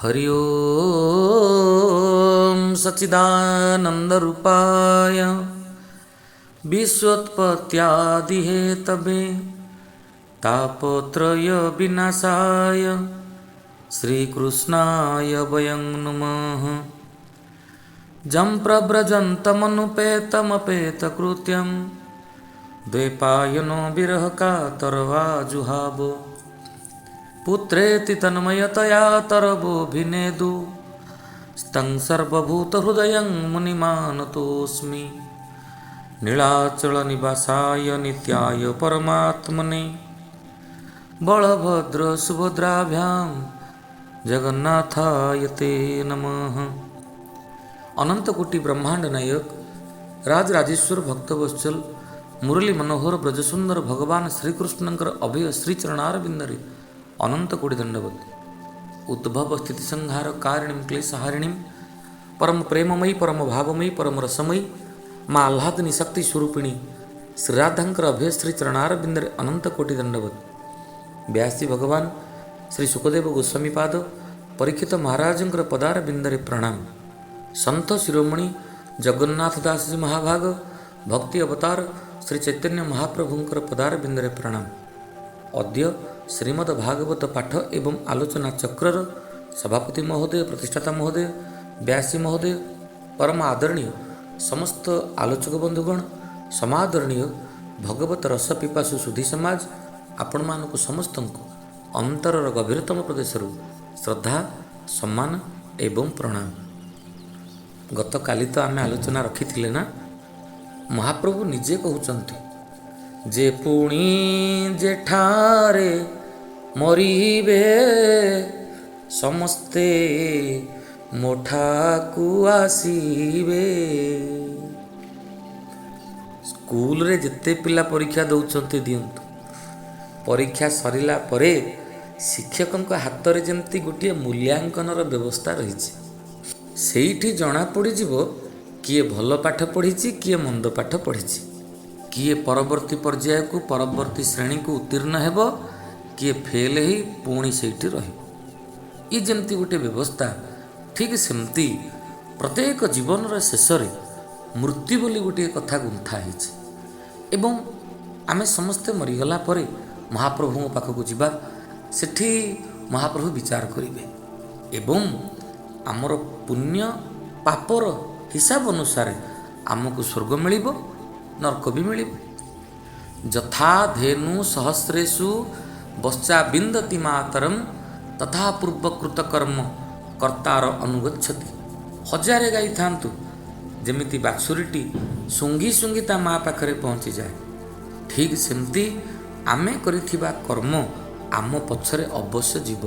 हरि ओम सच्चिदानंदरूपाय विश्वोत्पत्त्यादिहेतवे तापत्रय विनाशाय श्रीकृष्णाय वयं नमः। जं प्रव्रजन्तमनुपेतमपेतकृत्यं द्वैपायनो विरहकातरवाजुहावो पुत्रेति तन्मयतया तरवोऽभिनेदु स्तं सर्वभूतहृदयं मुनिमानतोऽस्मि। नीलाचलनिवासाय नित्याय परमात्मने बलभद्रसुभद्राभ्यां जगन्नाथाय ते नमः। अनंतकोटि ब्रह्मांड नायक राजराजेश्वर भक्तवत्सल मुरली मनोहर ब्रजसुंदर भगवान श्रीकृष्णंकर अभय श्रीचरणारविंदरे अनंत कोटि दंडवत। उद्भव स्थिति संहार कारिणीं क्लेशहारिणीं परम प्रेममयी परम भावमयी परम रसमयी माँ आह्लादिनी शक्ति स्वरूपिणी श्रीराधांकर अभय श्रीचरणारविंदरे अनंत कोटि दंडवत। व्यासी भगवान श्री सुखदेव गोस्वामी पाद परीक्षित महाराजंकर पदारविंदरे प्रणाम। संत शिरोमणि जगन्नाथ दास जी महाभाग भक्ति अवतार श्री चैतन्य महाप्रभुंकर पदारविंदरे प्रणाम। अद्य श्रीमद् भागवत पाठ एवं आलोचना चक्रर सभापति महोदय प्रतिष्ठाता महोदय व्यासी महोदय परम आदरणीय समस्त आलोचक बंधुगण समादरणीय भगवत रस पिपासु सुधी समाज आपण मानक समस्त अंतरर गभीरतम प्रदेशरु श्रद्धा सम्मान एवं प्रणाम। गत काली तो आम आलोचना रखी ना महाप्रभु निजे कहते जे पुणी जेठारे मरिबे समस्ते मोठाकू आसीबे। स्कूल रे जिते पिला परीक्षा दौरान दिंतु परीक्षा सरिला परे शिक्षक हाथ में जमती गोटे मूल्यांकन व्यवस्था रही सेठी जना पड़ीजिव किए भल पाठ पढ़ी किए मंद पाठ पढ़ी किए परवर्ती पर्याय को परवर्ती श्रेणी को उत्तीर्ण हेब किए फेल ही पुणी सेठी रही जमती गोटे व्यवस्था ठीक सेमती प्रत्येक जीवन शेष मृत्यु बोली गोटे कथा गुंथा एवं आमे समस्ते मरीगला परे महाप्रभु पाखक जावा सेठी महाप्रभु विचार करेंगे एवं आमर पुण्य पापर हिसाब अनुसार आमको स्वर्ग मिलिब नरक भी मिलिब। यथा धेनु सहस्रेषु बश्चा बिंदति मातरम तथा पूर्वकृत कर्म कर्तार अनुगच्छति। हजारे गाई थांतु जेमिति बाक्सुरीटी सुंगी सुंगी ता माँ पाखरे पहुँची जाए ठीक सेमती आमे करिथिबा कर्म आम पछरे अवश्य जीव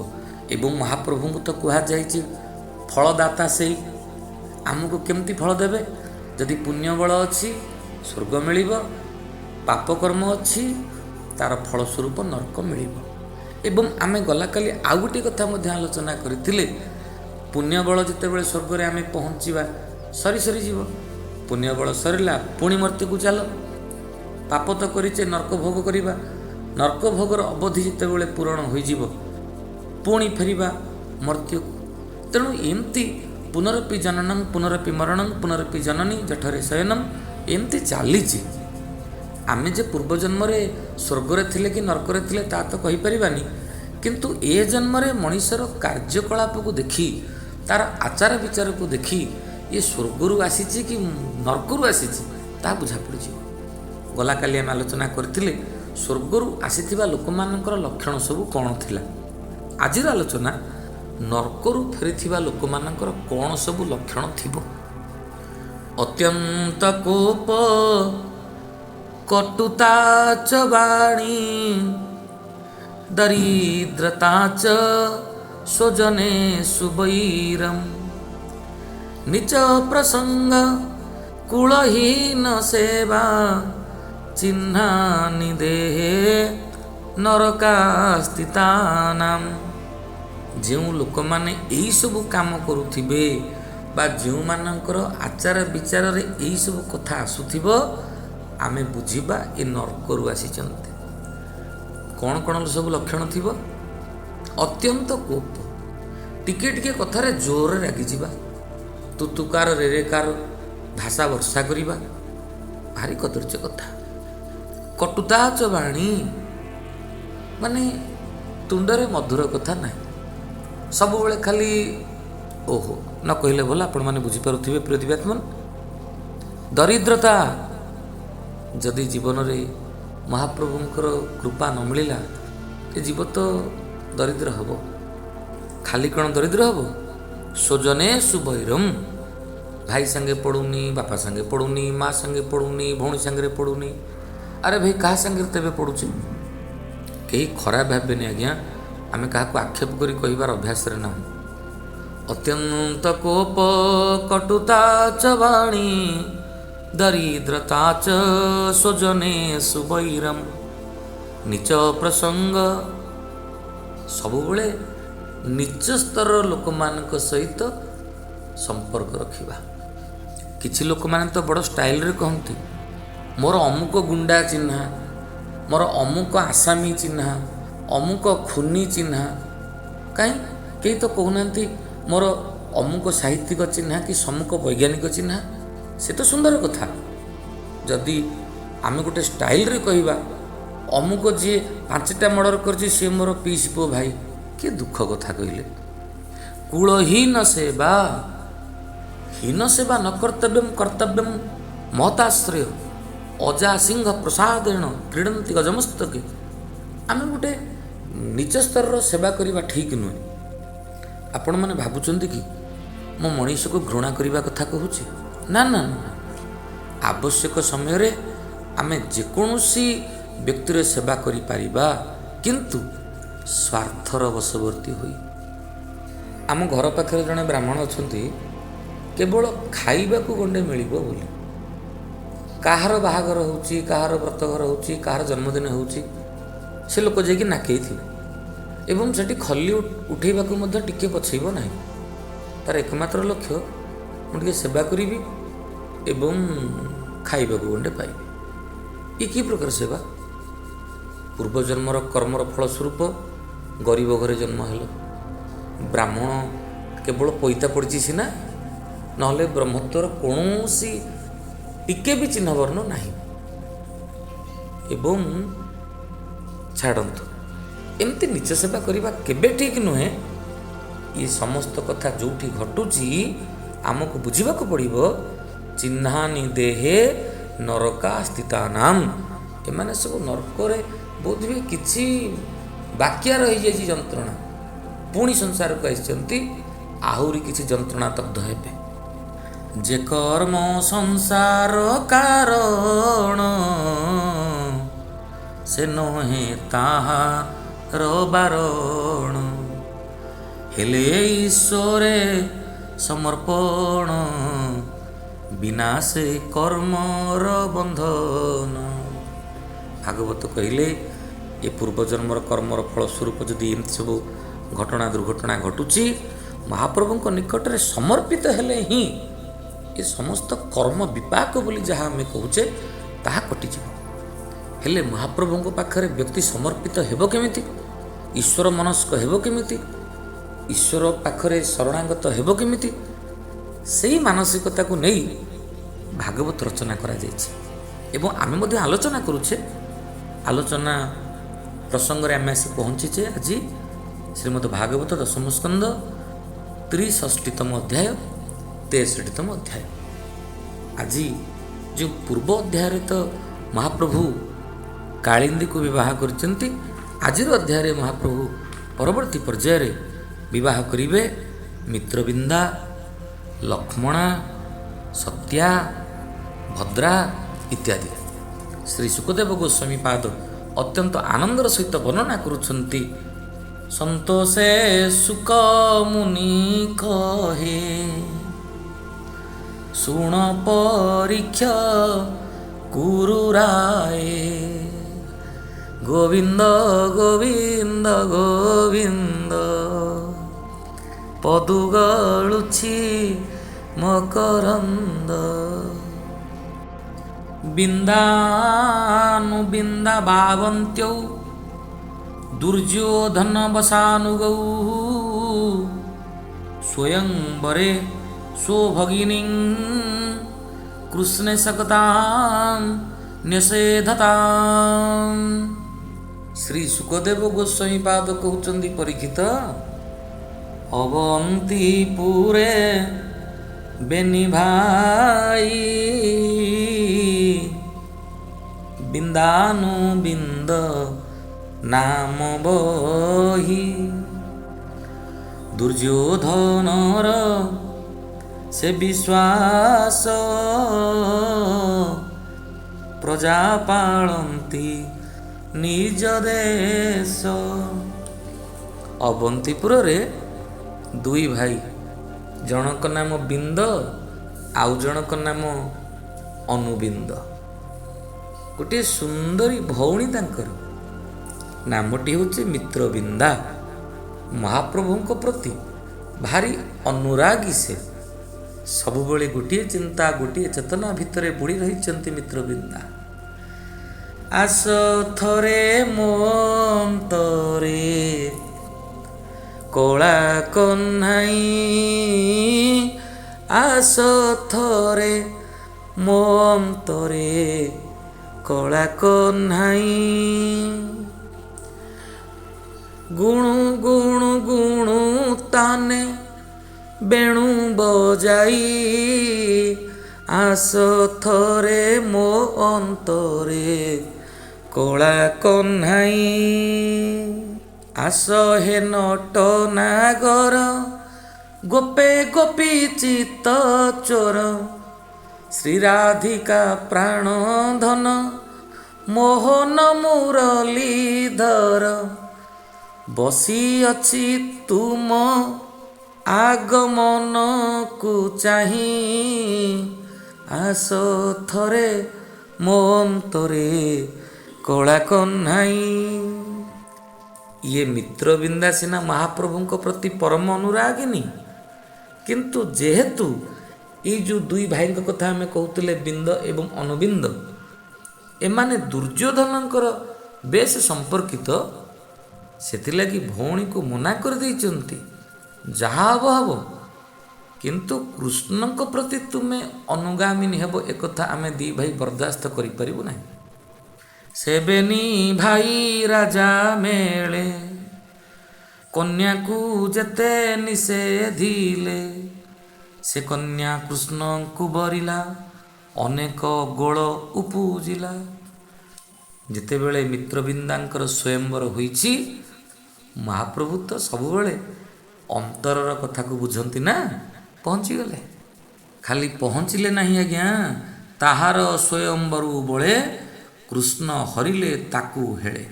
एवं महाप्रभु को तो कहा जाइछि फलदाता से आमको केमती फल देवे जदि पुण्य बल अच्छी स्वर्ग मिलिब पाप कर्म अच्छी तार फलस्वरूप नरक मिलिब। एवं आमे गला काली आउ गोटे कथा मध्य आलोचना करथिले पुण्य बल जितेबेले स्वर्ग रे आमे पहुँचीबा सरी सरी जीव पुण्य बल सरिला पुणी मर्त्य को चल पाप तो करिचे नरक भोग करिबा नरक भोगर अवधि जितेबेले पूरण होई जीव पुणी फेरिबा मर्त्य तेणु एमती पुनरपि जननं पुनरपि मरणं पुनरपि जननी जठरे शयनम एमती चलीची आमे जे पूर्वजन्म स्वर्ग थिले कि नरक थिले ता तो कहि परिबानी किंतु ए जन्म मनीषर कार्यकलाप को देखी तार आचार विचार को देखी ये स्वर्गरु आसीची कि नरकरु आसीची ता बुझा पड़ी। गला काली आम आलोचना करथिले स्वर्गरु आसीथिबा लोकमानकर लक्षण सब कौन थिला। आजिर आलोचना नरकरु फेरिथिबा लोकमानकर कौन सब लक्षण थिबो। अत्यंत कोप कटुता च वाणी दरिद्रता च स्वजने सुबैरम निच प्रसंग कुलहीन सेवा चिन्हा निदेहे नरकास्थितानाम। जो लोक मैंने यही सब काम करुथिबे बा जो मानकर आचार विचार रे यही सब कथा आसुथिबो आमे बुझिबा ए नरकरु आसीचंते। कौन कौन सब लक्षण थिबो? अत्यंत कोप टिके टिके कथारे जोर रागिजिबा, तुतुकार रेरेकार भाषा वर्षा करिबा, भारी कदर्य कथा। कटुता चबाणी माने तुंडरे मधुर कथा नहीं, सब बेले खाली ओहो न कहले भला आपण माने बुझी पारुथिबे प्रिय दिव्यात्मन। दरिद्रता जदि जीवन रे महाप्रभुंकर कृपा न मिलिला ए जीव तो दरिद्र हब। खाली कौन दरिद्र हब, सोजने सुबैरम, भाई संगे पड़ुनी, बापा संगे पड़ुनी, माँ संगे पड़ुनी, भौणी संगे पड़ुनी। अरे भाई क्या संगे तेरे पड़ुचे, कहीं खराब भावेनि आज्ञा, आम क्या आक्षेप करी कहबार अभ्यास ना। अत्यंत कोप कटुता च वाणी, दरिद्रता च सोजने सुबैरम। नीच प्रसंग सबुबले नीच स्तर लोक मान सहित संपर्क रखिबा। किछि लोक माने तो बड़ स्टाइल रे कहती मोर अमुक गुंडा चिन्हा, मोर अमुक आसामी चिन्हा, अमुक खुनी चिन्हा। कहीं कई तो कहना मोर अमुक साहित्यिक चिन्हा कि सम्मुख वैज्ञानिक चिन्हा। से तो सुंदर कथा, जदि आम गोटे स्टाइल रे कहवा अमुक जी 5टा मर्डर कर सी मोर पीसी पो भाई, कि दुख कथा कहले। कूलहीन सेवा, हीन सेवा न कर्तव्यम कर्तव्यम महताश्रय, अजा सिंह प्रसादेन क्रीडंती गजमस्तके। आम गोटे निच स्तर सेवा करवा ठीक नुहे। आपण मैंने भावुंट कि मो मनीष को घृणा करने कथा कहूँ ना ना ना, आवश्यक समय रे आमे जेकोसी व्यक्तिर सेवा करि परिबा, किंतु स्वार्थर वशवर्ती हुई। आम घर पाखे जड़े ब्राह्मण अच्छा केवल खाइबा को गंडे मिलिबो बोली, काहार बाहागर होउची, काहार व्रतघर होउची, काहार जन्मदिन होउची, से लोक जाकि नाकई थिबे एवं सेठी खल्ली उठेबा को मध्य टिके पछैबो नाही। तार एकमात्र लक्ष्य मु टिके सेवा करिबी एवं खाइबा को गंडे पाइबी। ये कि प्रकार सेवा? पूर्वजन्मर कर्मर फलस्वरूप गरीब घरे जन्म हेल, ब्राह्मण केवल पैता पड़ी सीना, नहले ब्रह्मत्वर कौन टिके भी चिन्ह वर्ण नहीं। एवं छाड़तु एमती निच सेवा करवा केबे ठीक नुहे। ये समस्त कथा जोठी घटुची आमको बुझिबाको पड़िबो। चिन्हानी देहे नरका स्थिता नाम, एमाने सब नरकरे बोध भी किछि बाक्या रही जाइछि जंत्रणा, पुणी संसार को आइछन्ति आहुरी किछि जंत्रणा तब्ध हेबे। जे कर्म संसार कारण, से नहे ताहार बारण। हेले ईश्वरे समर्पण, बिना से कर्मर बंधन। भागवत कहले ये पूर्वजन्मर कर्मर फलस्वरूप जदि एमती सब घटना दुर्घटना घटुची, महाप्रभु निकट में समर्पित हेले ही ये समस्त कर्म विपाक बोली जहाँ आम कहूचे ताहा कटिज। हेले महाप्रभु पाखरे व्यक्ति समर्पित हेबो केमिति, ईश्वर मनस्क हेबो केमिति, ईश्वर पाखरे शरणागत हेबो केमिति, सेही मानसिकता को नहीं भागवत रचना करा जायछि। एवं आमे मध्ये आलोचना करूछे। आलोचना प्रसंग रे आमे आसी पहुँचीचे आज श्रीमद् भागवत दशम स्कंद 63तम अध्याय 63तम अध्याय। आज जो पूर्व अध्याय रे तो महाप्रभु कालिंदी को विवाह करचंती, आज अध्याय रे महाप्रभु परवर्ती पर्याय रे विवाह करिवे मित्रबिंदा, लक्ष्मणा, सत्या, भद्रा इत्यादि। श्री सुखदेव गोस्वामी पाद अत्यंत आनंदर सहित वर्णना करुछन्ति। संतोषे सुख मुनि कहे, सुण परीक्षा कुरुराए। गोविंद गोविंद गोविंद, पदुगलुछि मकरंद। बिंदानु बिंदा भावन्त्यौ, दुर्योधन वसानुगौ। स्वयंवरे स्वभगिनी कृष्णे सकतां न्यसेधताम्। श्री सुखदेव गोस्वामी पाद कहउचंदी परीक्षित अवंतीपुरे बेनी भाई बिंदानु बिंद नाम बही दुर्योधनर से विश्वास प्रजा पालंती निज देश। अवंतीपुर रे दुई भाई, जनक नाम बिंद आउ जनक नाम अनुबिंद। गोटे सुंदरी भौणी तांकर नामटी होचे मित्रबिंदा। महाप्रभुଙ୍କ प्रति भारी अनुरागी से सबुबले गोटे चिंता गोटे चेतना भितरे बुड़ी रही मित्रबिंदा। आस थरे मोन्तरे कला कन्हाई आस थरे मोन्तरे कला कन्हाई गुणु गुणु गुणु ताने बेणु बजाई आस थरे मो अंतरे कला कन्हाई आस हे नट नागर गोपे गोपी चित्त चोर श्री राधिका प्राण धन मोहन मुरलीधर बसी अछि तुम आगमन को चाही आस थरे मोन्तरे कला कन्हाई। ये मित्रबिंदा सिना महाप्रभुଙ୍କ प्रति परम अनुरागिनी, किंतु जेहेतु ये जो दुई भाई कथा आम कहते बिंद एवं अनुबिंद एमाने दुर्योधनଙ୍କର बेश संपर्कित सेथिलागि भौणी को मना कर देइचंती जहा हब हब, किंतु कृष्णଙ୍କ प्रति तुमे अनुगामिनी हेब एकथा आमे दी भाई बर्दाश्त करि परिबु नाही। सेबेनी भाई राजा मेले कन्या को जेते निषेधिले से कन्या कृष्ण को बरिला अनेक गोल उपुजिला। जिते बेले मित्रबिंदांकर स्वयंवर होईछि महाप्रभु तो सबुबले अंतरर कथा को बुझंती ना, पहुँची गले खाली पहुँचले नहीं आज्ञा ताहार स्वयंवरु बळे कृष्ण हरिले ताकू हेळे।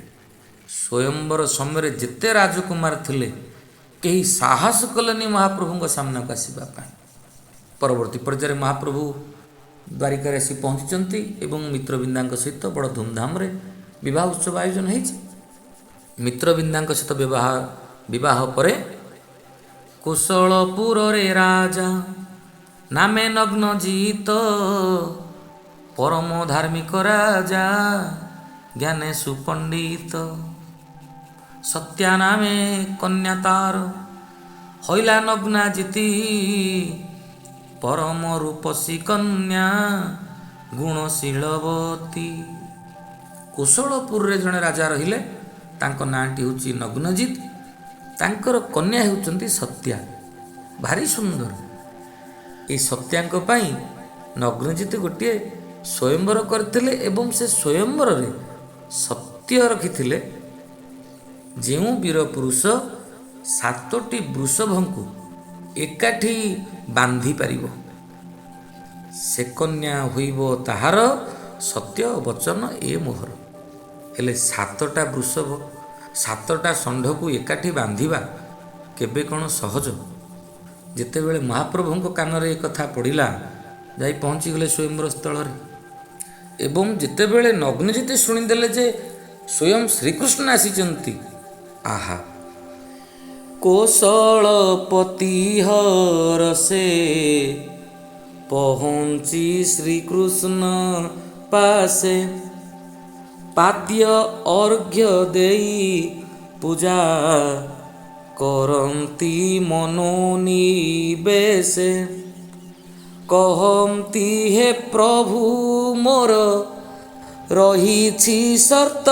स्वयंवर समय जेते राजकुमार थिले केही साहस कलेनी महाप्रभु सामना को आसवा पाए। परवर्ती पर्यायर महाप्रभु द्वारिका आसी पहुँचती एवं मित्रबिंदा सहित बड़ धूमधाम रे विवाह उत्सव आयोजन होइछि। मित्रबिंदा सहित विवाह परे कुशलपुर रे राजा नामे नग्न जीत परम धार्मिक राजा ज्ञाने सुपंडित सत्या नामे कन्या तार हईला नग्ना जीति परम रूपसी कन्या गुणशीलवती। कुशलपुर रे जड़े राजा रहिले तांको नाटी होची नग्नजीत, तांकर कन्या होचंती सत्या, भारी सुंदर। ए सत्यांक पई नग्नजीत गोटे स्वयंवर करथिले एवं से स्वयंवर रे सत्य रखिथिले जेउ वीर पुरुष 7टी वृषभंकु एकाठी बांधी पारिबो से कन्या होइब ताहार सत्य वचन ए मोहर। हेले 7टा वृषभ 7टा षंढ को एकाठी बांधिबा केबे कौन सहज। जेतेबेले महाप्रभुଙ୍କ कानरे ए कथा पड़िला जाई पहुँची गले स्वयंवर स्थल रे एवं जेतेबेले नग्नजीते शुणीदेले जे स्वयं श्रीकृष्ण आसीचंती आहा कौशलपति हर से पहुँची श्रीकृष्ण पासे पाद्य अर्घ्य देई पूजा କରନ୍ତି ମନୋନିବେଶେ, କହନ୍ତି ହେ ପ୍ରଭୁ ମୋର ରହିଛି ସର୍ତ୍ତ,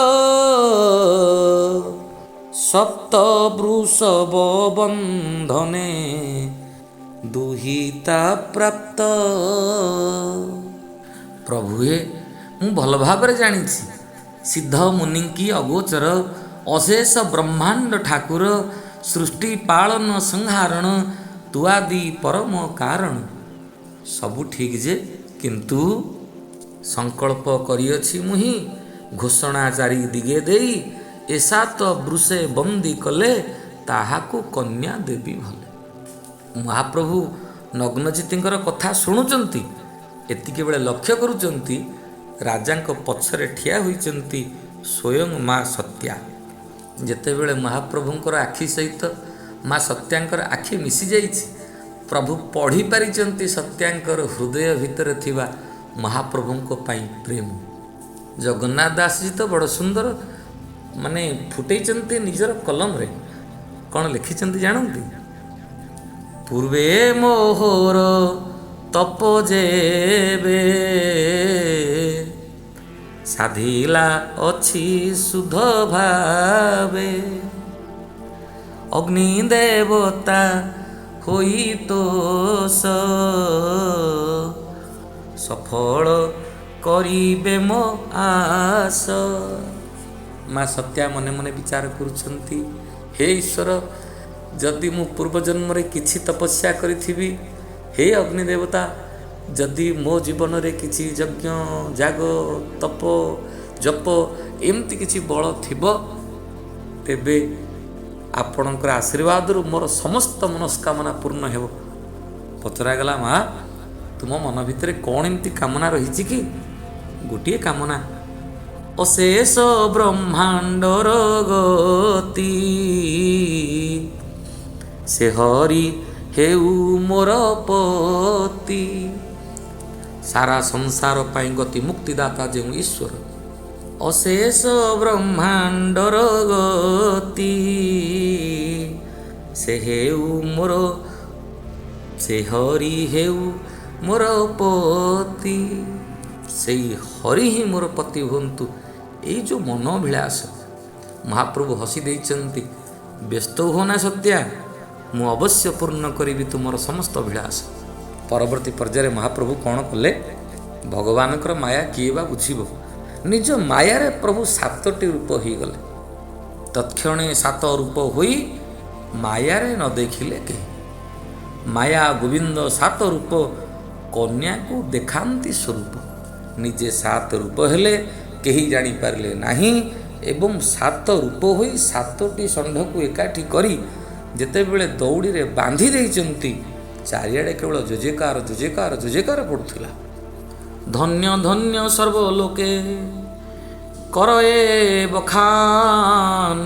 ସପ୍ତ ବୃଷଭ ବନ୍ଧନେ ଦୁହିତା ପ୍ରାପ୍ତ। ପ୍ରଭୁ ହେ, ମୁଁ ଭଲ ଭାବରେ ଜାଣିଛି ସିଦ୍ଧ ମୁନିଙ୍କି ଅଗୋଚର ଅଶେଷ ବ୍ରହ୍ମାଣ୍ଡ ଠାକୁର, ସୃଷ୍ଟି ପାଳନ ସଂହାରଣ ତୁଆଦି ପରମ କାରଣ। ସବୁ ଠିକ୍ ଯେ, କିନ୍ତୁ ସଂକଳ୍ପ କରିଅଛି ମୁହିଁ ଘୋଷଣା ଚାରି ଦିଗେ ଦେଇ, ଏସା ତ ବୃଷେ ବନ୍ଦୀ କଲେ ତାହାକୁ କନ୍ୟା ଦେବି ଭଲେ। ମହାପ୍ରଭୁ ନଗ୍ନଜିତିଙ୍କର କଥା ଶୁଣୁଛନ୍ତି, ଏତିକି ବେଳେ ଲକ୍ଷ୍ୟ କରୁଛନ୍ତି ରାଜାଙ୍କ ପଛରେ ଠିଆ ହୋଇଛନ୍ତି ସ୍ୱୟଂ ମା ସତ୍ୟା। ଯେତେବେଳେ ମହାପ୍ରଭୁଙ୍କର ଆଖି ସହିତ ମା ସତ୍ୟାଙ୍କର ଆଖି ମିଶିଯାଇଛି, ପ୍ରଭୁ ପଢ଼ିପାରିଛନ୍ତି ସତ୍ୟାଙ୍କର ହୃଦୟ ଭିତରେ ଥିବା ମହାପ୍ରଭୁଙ୍କ ପାଇଁ ପ୍ରେମ। ଜଗନ୍ନାଥ ଦାସଜୀ ତ ବଡ଼ ସୁନ୍ଦର ଫୁଟେଇଛନ୍ତି ନିଜର କଲମରେ। କ'ଣ ଲେଖିଛନ୍ତି ଜାଣନ୍ତି? ପୂର୍ବେ ମୋହର ତପ ଯେବେ ସାଧିଲା ଅଛି ସୁଧ ଭାବେ, ଅଗ୍ନି ଦେବତା ହୋଇ ତୋଷ ସଫଳ କରିବେ ମୋ ଆସ। ମା ସତ୍ୟା ମନେ ମନେ ବିଚାର କରୁଛନ୍ତି, ହେ ଈଶ୍ୱର, ଯଦି ମୁଁ ପୂର୍ବଜନ୍ମରେ କିଛି ତପସ୍ୟା କରିଥିବି, ହେ ଅଗ୍ନି ଦେବତା, ଯଦି ମୋ ଜୀବନରେ କିଛି ଯଜ୍ଞ ଯାଗ ତପ ଜପ ଏମିତି କିଛି ବଳ ଥିବ, ତେବେ ଆପଣଙ୍କର ଆଶୀର୍ବାଦରୁ ମୋର ସମସ୍ତ ମନସ୍କାମନା ପୂର୍ଣ୍ଣ ହେବ। ପଚରାଗଲା, ମା ତୁମ ମନ ଭିତରେ କ'ଣ ଏମିତି କାମନା ରହିଛି କି? ଗୋଟିଏ କାମନା, ଅଶେଷ ବ୍ରହ୍ମାଣ୍ଡର ଗତି ସେ ହରି ହେଉ ମୋର ପତି। ସାରା ସଂସାର ପାଇଁ ଗତି ମୁକ୍ତିଦାତା ଯେଉଁ ଈଶ୍ୱର, ଅଶେଷ ବ୍ରହ୍ମାଣ୍ଡର ଗତି ସେ ହେଉ ମୋର, ସେ ହରି ହେଉ ମୋର ପତି। ସେଇ ହରି ହିଁ ମୋର ପତି ହୁଅନ୍ତୁ। ଏଇ ଯେଉଁ ମନୋଭିଳାଷ ମହାପ୍ରଭୁ ହସି ଦେଇଛନ୍ତି, ବ୍ୟସ୍ତ ହୁଅନା ସତ୍ୟା, ମୁଁ ଅବଶ୍ୟ ପୂର୍ଣ୍ଣ କରିବି ତୁମର ସମସ୍ତ ଅଭିଳାଷ। ପରବର୍ତ୍ତୀ ପର୍ଯ୍ୟାୟରେ ମହାପ୍ରଭୁ କ'ଣ କଲେ? ଭଗବାନଙ୍କର ମାୟା କିଏ ବା ବୁଝିବ? ନିଜ ମାୟାରେ ପ୍ରଭୁ 7ଟି ରୂପ ହୋଇଗଲେ। ତତ୍କ୍ଷଣେ 7 ରୂପ ହୋଇ ମାୟାରେ ନ ଦେଖିଲେ କେହି। ମାୟା ଗୋବିନ୍ଦ 7 ରୂପ କନ୍ୟାକୁ ଦେଖାନ୍ତି ସ୍ୱରୂପ। ନିଜେ 7 ରୂପ ହେଲେ କେହି ଜାଣିପାରିଲେ ନାହିଁ, ଏବଂ 7 ରୂପ ହୋଇ 7ଟି ଷଣ୍ଢକୁ ଏକାଠି କରି ଯେତେବେଳେ ଦଉଡ଼ିରେ ବାନ୍ଧି ଦେଇଛନ୍ତି, ଚାରିଆଡ଼େ କେବଳ ଜଜେକାର ଜଜେକାର ଜଜେକାର ପଡ଼ୁଥିଲା। ଧନ୍ୟ ଧନ୍ୟ ସର୍ବଲୋକେ କର ଏ ବଖାନ,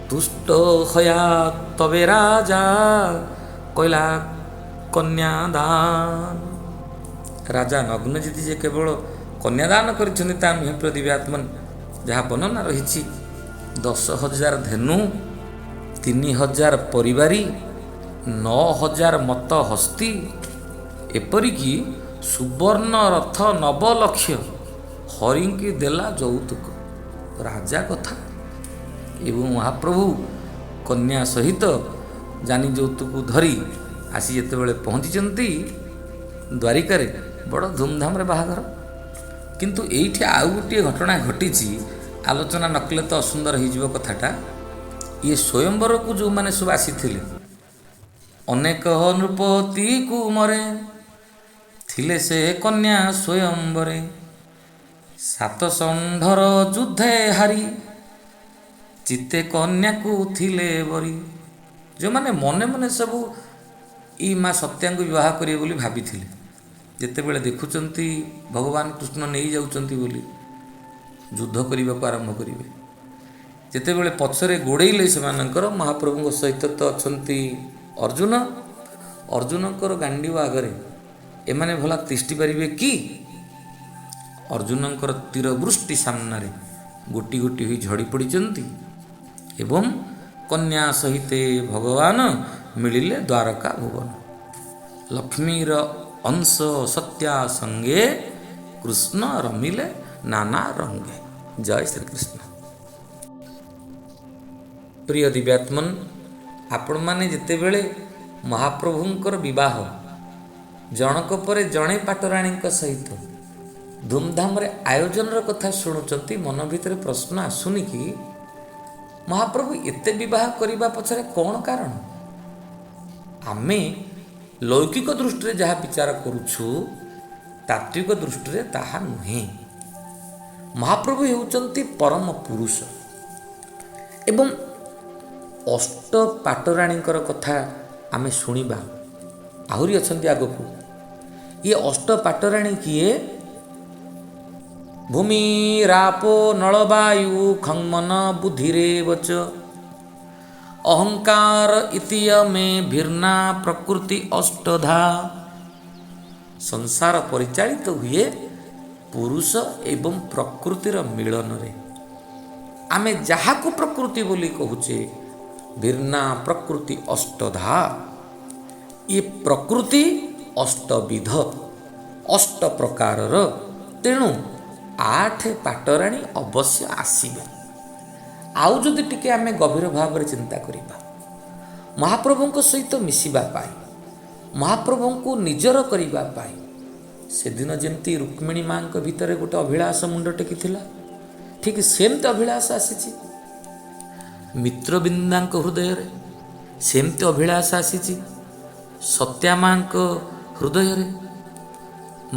ତୁଷ୍ଟ ହୟା ତବେ ରାଜା କହିଲା କନ୍ୟାଦାନ। ରାଜା ନଗ୍ନଜିତି ଯେ କେବଳ କନ୍ୟାଦାନ କରିଛନ୍ତି ତା ନୁହେଁ ପୃଥିବୀଆତ୍ମନ୍, ଯାହା ବର୍ଣ୍ଣନା ରହିଛି 10,000 ଧେନୁ, 3,000 ପରିବାରୀ, 9,000 ମତ ହସ୍ତି, ଏପରିକି ସୁବର୍ଣ୍ଣ ରଥ 9 ଲକ୍ଷ ହରିଙ୍କି ଦେଲା ଯୌତୁକ। ରାଜା କଥା। ଏବଂ ମହାପ୍ରଭୁ କନ୍ୟା ସହିତ ଜାନି ଯୌତୁକ ଧରି ଆସି ଯେତେବେଳେ ପହଞ୍ଚିଛନ୍ତି ଦ୍ୱାରିକାରେ, ବଡ଼ ଧୁମଧାମରେ ବାହାଘର। କିନ୍ତୁ ଏଇଠି ଆଉ ଗୋଟିଏ ଘଟଣା ଘଟିଛି, ଆଲୋଚନା ନ କଲେ ତ ଅସୁନ୍ଦର ହେଇଯିବ କଥାଟା। ଇଏ ସ୍ୱୟଂବରକୁ ଯେଉଁମାନେ ସବୁ ଆସିଥିଲେ, ଅନେକ ନୃପତି କୁମରେ ଥିଲେ ସେ କନ୍ୟା ସ୍ୱୟଂବରେ, 7 ଷଣ୍ଢର ଯୁଦ୍ଧେ ହାରି ଚିତ୍ତେ କନ୍ୟାକୁ ଥିଲେ ବରି। ଯେଉଁମାନେ ମନେ ମନେ ସବୁ ଏଇ ମା ସତ୍ୟାଙ୍କୁ ବିବାହ କରିବେ ବୋଲି ଭାବିଥିଲେ, ଯେତେବେଳେ ଦେଖୁଛନ୍ତି ଭଗବାନ କୃଷ୍ଣ ନେଇଯାଉଛନ୍ତି ବୋଲି ଯୁଦ୍ଧ କରିବାକୁ ଆରମ୍ଭ କରିବେ, ଯେତେବେଳେ ପଛରେ ଗୋଡ଼େଇଲେ ସେମାନଙ୍କର, ମହାପ୍ରଭୁଙ୍କ ସହିତ ତ ଅଛନ୍ତି ଅର୍ଜୁନ। ଅର୍ଜୁନଙ୍କର ଗାଣ୍ଡିବ ଆଗରେ ଏମାନେ ଭଲା ତିଷ୍ଠି ପାରିବେ କି? ଅର୍ଜୁନଙ୍କର ତୀର ବୃଷ୍ଟି ସାମ୍ନାରେ ଗୋଟି ଗୋଟି ହୋଇ ଝଡ଼ି ପଡ଼ିଛନ୍ତି ଏବଂ କନ୍ୟା ସହିତେ ଭଗବାନ ମିଳିଲେ ଦ୍ୱାରକା ଭୁବନ। ଲକ୍ଷ୍ମୀର ଅଂଶ ସତ୍ୟା ସଙ୍ଗେ କୃଷ୍ଣ ରମିଲେ ନାନା ରଙ୍ଗେ। ଜୟ ଶ୍ରୀକୃଷ୍ଣ। ପ୍ରିୟ ଦିବ୍ୟାତ୍ମନ, ଆପଣମାନେ ଯେତେବେଳେ ମହାପ୍ରଭୁଙ୍କର ବିବାହ ଜଣକ ପରେ ଜଣେ ପାଟରାଣୀଙ୍କ ସହିତ ଧୁମଧାମରେ ଆୟୋଜନର କଥା ଶୁଣୁଛନ୍ତି, ମନ ଭିତରେ ପ୍ରଶ୍ନ ଆସୁନି କି ମହାପ୍ରଭୁ ଏତେ ବିବାହ କରିବା ପଛରେ କ'ଣ କାରଣ? ଆମେ ଲୌକିକ ଦୃଷ୍ଟିରେ ଯାହା ବିଚାର କରୁଛୁ, ତାତ୍ତ୍ୱିକ ଦୃଷ୍ଟିରେ ତାହା ନୁହେଁ। ମହାପ୍ରଭୁ ହେଉଛନ୍ତି ପରମ ପୁରୁଷ। ଏବଂ ଅଷ୍ଟ ପାଟରାଣୀଙ୍କର କଥା ଆମେ ଶୁଣିବା, ଆହୁରି ଅଛନ୍ତି ଆଗକୁ। ଇଏ ଅଷ୍ଟ ପାଟରାଣୀ କିଏ? ଭୂମି ରାପୋ ନଳବାୟୁ ଖଙ୍ଗମନ ବୁଦ୍ଧିରେ ବଚ ଅହଙ୍କାର ଇତିୟମେ ଭିର୍ନା ପ୍ରକୃତି ଅଷ୍ଟଧା। ସଂସାର ପରିଚାଳିତ ହୁଏ ପୁରୁଷ ଏବଂ ପ୍ରକୃତିର ମିଳନରେ। ଆମେ ଯାହାକୁ ପ୍ରକୃତି ବୋଲି କହୁଛେ, ଭିର୍ନା ପ୍ରକୃତି ଅଷ୍ଟଧା। ଏ ପ୍ରକୃତି ଅଷ୍ଟବିଧ, ଅଷ୍ଟ ପ୍ରକାରର। ତେଣୁ 8 ପାଟରାଣୀ ଅବଶ୍ୟ ଆସିବେ। ଆଉ ଯଦି ଟିକେ ଆମେ ଗଭୀର ଭାବରେ ଚିନ୍ତା କରିବା, ମହାପ୍ରଭୁଙ୍କ ସହିତ ମିଶିବା ପାଇଁ, ମହାପ୍ରଭୁଙ୍କୁ ନିଜର କରିବା ପାଇଁ, ସେଦିନ ଯେମିତି ରୁକ୍ମିଣୀ ମାଙ୍କ ଭିତରେ ଗୋଟେ ଅଭିଳାଷ ମୁଣ୍ଡ ଟେକିଥିଲା, ଠିକ୍ ସେମିତି ଅଭିଳାଷ ଆସିଛି। ମିତ୍ରବିନ୍ଦାଙ୍କ ହୃଦୟରେ ସେମିତି ଅଭିଳାଷ ଆସିଛି। ସତ୍ୟା ମାଙ୍କ ହୃଦୟରେ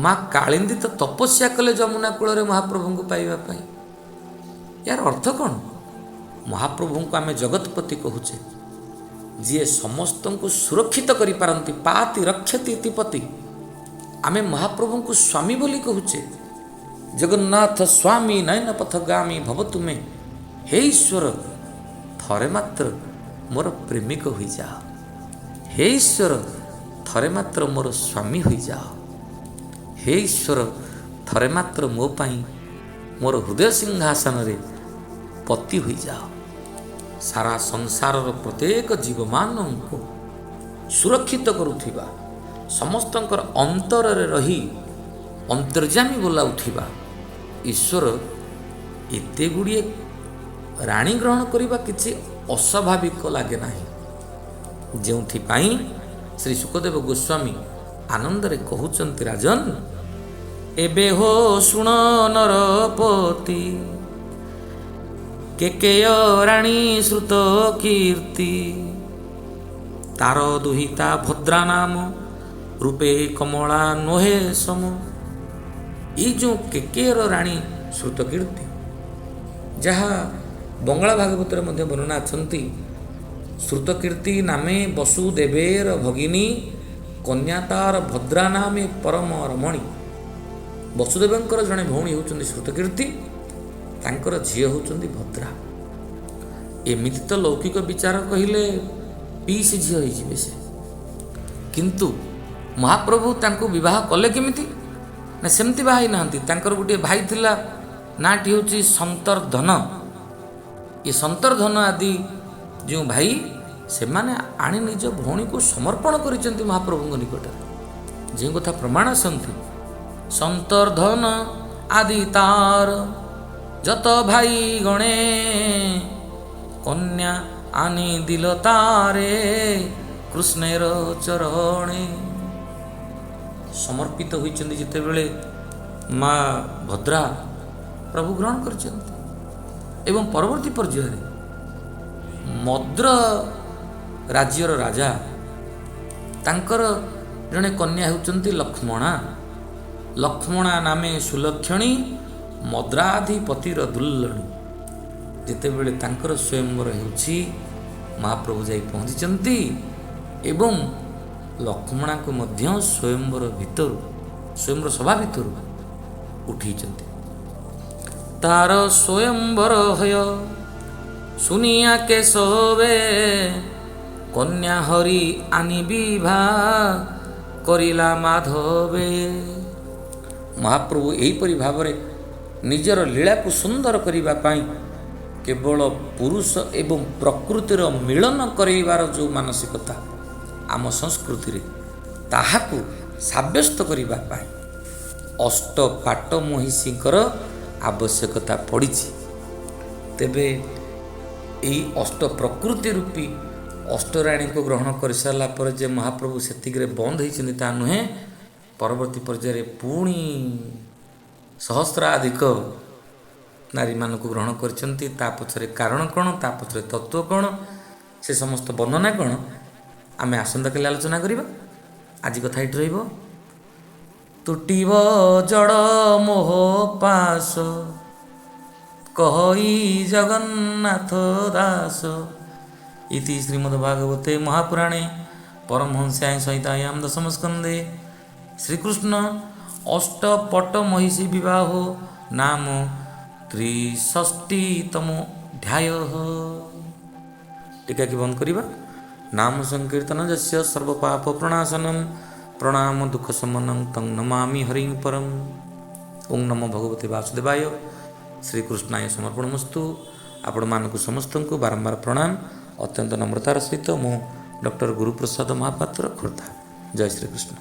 ମା କାଳିନ୍ଦୀ ତ ତପସ୍ୟା କଲେ ଯମୁନା କୂଳରେ ମହାପ୍ରଭୁଙ୍କୁ ପାଇବା ପାଇଁ। ଏହାର ଅର୍ଥ କ'ଣ? ମହାପ୍ରଭୁଙ୍କୁ ଆମେ ଜଗତପତି କହୁଛେ, ଯିଏ ସମସ୍ତଙ୍କୁ ସୁରକ୍ଷିତ କରିପାରନ୍ତି। ପାତି ରକ୍ଷତି ଇତିପତି। ଆମେ ମହାପ୍ରଭୁଙ୍କୁ ସ୍ୱାମୀ ବୋଲି କହୁଛେ। ଜଗନ୍ନାଥ ସ୍ୱାମୀ ନୟନ ପଥଗାମୀ ଭବ ତୁମେ। ହେ ଈଶ୍ୱର, ଥରେ ମାତ୍ର ମୋର ପ୍ରେମିକ ହୋଇଯାଅ। ହେ ଈଶ୍ୱର, ଥରେ ମାତ୍ର ମୋର ସ୍ୱାମୀ ହୋଇଯାଅ। ହେ ଈଶ୍ୱର, ଥରେ ମାତ୍ର ମୋ ପାଇଁ ମୋର ହୃଦୟ ସିଂହାସନରେ ପତି ହୋଇଯାଅ। ସାରା ସଂସାରର ପ୍ରତ୍ୟେକ ଜୀବମାନଙ୍କୁ ସୁରକ୍ଷିତ କରୁଥିବା, ସମସ୍ତଙ୍କର ଅନ୍ତରରେ ରହି ଅନ୍ତର୍ଯାମୀ ବୋଲାଉଥିବା ଈଶ୍ୱର ଏତେ ଗୁଡ଼ିଏ ରାଣୀ ଗ୍ରହଣ କରିବା କିଛି ଅସ୍ୱାଭାବିକ ଲାଗେ ନାହିଁ। ଯେଉଁଥିପାଇଁ ଶ୍ରୀ ଶୁକଦେବ ଗୋସ୍ୱାମୀ ଆନନ୍ଦରେ କହୁଛନ୍ତି, ରାଜନ ଏବେ ହୋ ଶୁଣ ନରପତି, କେକେୟ ରାଣୀ ଶ୍ରୁତ କୀର୍ତ୍ତି, ତାର ଦୁହିତା ଭଦ୍ରା ନାମ, ରୂପେ କମଳା ନୋହେ ସମ। ଏଇ ଯେଉଁ କେକେୟର ରାଣୀ ଶ୍ରୁତ କୀର୍ତ୍ତି, ଯାହା ବଙ୍ଗଳା ଭାଗବତରେ ମଧ୍ୟ ବର୍ଣ୍ଣନା ଅଛନ୍ତି। ଶ୍ରୁତ କୀର୍ତ୍ତି ନାମେ ବସୁଦେବେର ଭଗିନୀ, କନ୍ୟା ତାର ଭଦ୍ରା ନାମେ ପରମ ରମଣୀ। ବସୁଦେବଙ୍କର ଜଣେ ଭଉଣୀ ହେଉଛନ୍ତି ଶ୍ରୁତ କୀର୍ତ୍ତି, ତାଙ୍କର ଝିଅ ହେଉଛନ୍ତି ଭଦ୍ରା। ଏମିତି ତ ଲୌକିକ ବିଚାର କହିଲେ ପିଇସି ଝିଅ ହେଇଯିବେ ସେ। କିନ୍ତୁ ମହାପ୍ରଭୁ ତାଙ୍କୁ ବିବାହ କଲେ କେମିତି? ନା ସେମିତି ବାହା ହେଇନାହାନ୍ତି। ତାଙ୍କର ଗୋଟିଏ ଭାଇ ଥିଲା, ନାଁଟି ହେଉଛି ସନ୍ତର୍ଧନ। ଏ ସନ୍ତର୍ଧନ ଆଦି ଯେଉଁ ଭାଇ, ସେମାନେ ଆଣି ନିଜ ଭଉଣୀକୁ ସମର୍ପଣ କରିଛନ୍ତି ମହାପ୍ରଭୁଙ୍କ ନିକଟରେ। ଯେଉଁ କଥା ପ୍ରମାଣ ଆସନ୍ତି, ସନ୍ତର୍ଧନ ଆଦି ତାର ଯତ ଭାଇ ଗଣେ, କନ୍ୟା ଆନି ଦିଲ ତାରେ କୃଷ୍ଣେର ଚରଣେ। ସମର୍ପିତ ହୋଇଛନ୍ତି ଯେତେବେଳେ ମା ଭଦ୍ରା, ପ୍ରଭୁ ଗ୍ରହଣ କରିଛନ୍ତି। ଏବଂ ପରବର୍ତ୍ତୀ ପର୍ଯ୍ୟାୟରେ ମଦ୍ର ରାଜ୍ୟର ରାଜା, ତାଙ୍କର ଜଣେ କନ୍ୟା ହେଉଛନ୍ତି ଲକ୍ଷ୍ମଣା। ଲକ୍ଷ୍ମଣା ନାମେ ସୁଲକ୍ଷଣୀ, ମଦ୍ରାଧିପତିର ଦୁର୍ଲଣୀ। ଯେତେବେଳେ ତାଙ୍କର ସ୍ୱୟଂବର ହେଉଛି, ମହାପ୍ରଭୁ ଯାଇ ପହଞ୍ଚିଛନ୍ତି ଏବଂ ଲକ୍ଷ୍ମଣାଙ୍କୁ ମଧ୍ୟ ସ୍ୱୟଂବର ଭିତରୁ, ସ୍ୱୟଂବର ସଭା ଭିତରୁ ଉଠେଇଛନ୍ତି। ତାର ସ୍ୱୟଂବର ହୟ ଶୁନିଆ କେଶବେ, କନ୍ୟା ହରି ଆନି ବିବାହ କରିଲା ମାଧବେ। ମହାପ୍ରଭୁ ଏହିପରି ଭାବରେ ନିଜର ଲୀଳାକୁ ସୁନ୍ଦର କରିବା ପାଇଁ କେବଳ ପୁରୁଷ ଏବଂ ପ୍ରକୃତିର ମିଳନ କରାଇବାର ଯେଉଁ ମାନସିକତା ଆମ ସଂସ୍କୃତିରେ, ତାହାକୁ ସାବ୍ୟସ୍ତ କରିବା ପାଇଁ ଅଷ୍ଟପାଟ ମହିଷୀଙ୍କର ଆବଶ୍ୟକତା ପଡ଼ିଛି। ତେବେ ଏହି ଅଷ୍ଟ ପ୍ରକୃତି ରୂପୀ ଅଷ୍ଟରାଣୀଙ୍କୁ ଗ୍ରହଣ କରିସାରିଲା ପରେ ଯେ ମହାପ୍ରଭୁ ସେତିକିରେ ବନ୍ଦ ହୋଇଛନ୍ତି ତାହା ନୁହେଁ। ପରବର୍ତ୍ତୀ ପର୍ଯ୍ୟାୟରେ ପୁଣି ସହସ୍ରାଧିକ ନାରୀମାନଙ୍କୁ ଗ୍ରହଣ କରିଛନ୍ତି। ତା ପଛରେ କାରଣ କ'ଣ, ତା ପଛରେ ତତ୍ତ୍ୱ କ'ଣ, ସେ ସମସ୍ତ ବର୍ଣ୍ଣନା କ'ଣ, ଆମେ ଆସନ୍ତାକାଲି ଆଲୋଚନା କରିବା। ଆଜି କଥା ଏଇଠି ରହିବ। ତୁଟିବ ଜଡ଼ ମୋହ ପାଶ, କହଇ ଜଗନ୍ନାଥ ଦାସ। ଇତି ଶ୍ରୀମଦ୍ଭାଗବତେ ମହାପୁରାଣେ ପରମହଂସ୍ୟାଂ ସଂହିତାୟାଂ ଦଶମ ସ୍କନ୍ଧେ ଶ୍ରୀକୃଷ୍ଣ ଅଷ୍ଟପଟ ମହିଷୀ ବିବାହ ନାମ 63ତମ ଅଧ୍ୟାୟ। ଟିକାକି ବନ୍ଦ କରିବା। ନାମ ସଂକୀର୍ତ୍ତନ ଯସ୍ୟ ସର୍ବପାପ ପ୍ରଣାଶନମ୍ ପ୍ରଣାମ ଦୁଃଖ ଶମନଂ ତଂ ନମାମି ହରିଂ ପରମ୍। ଓಂ ନମୋ ଭଗବତେ ବାସୁଦେବାୟ। ଶ୍ରୀକୃଷ୍ଣାୟ ସମର୍ପଣମସ୍ତୁ। ଆପଣମାନଙ୍କୁ ସମସ୍ତଙ୍କୁ ବାରମ୍ବାର ପ୍ରଣାମ। ଅତ୍ୟନ୍ତ ନମ୍ରତାର ସହିତ ମୁଁ ଡକ୍ଟର ଗୁରୁପ୍ରସାଦ ମହାପାତ୍ର, ଖୋର୍ଦ୍ଧା। ଜୟ ଶ୍ରୀକୃଷ୍ଣ।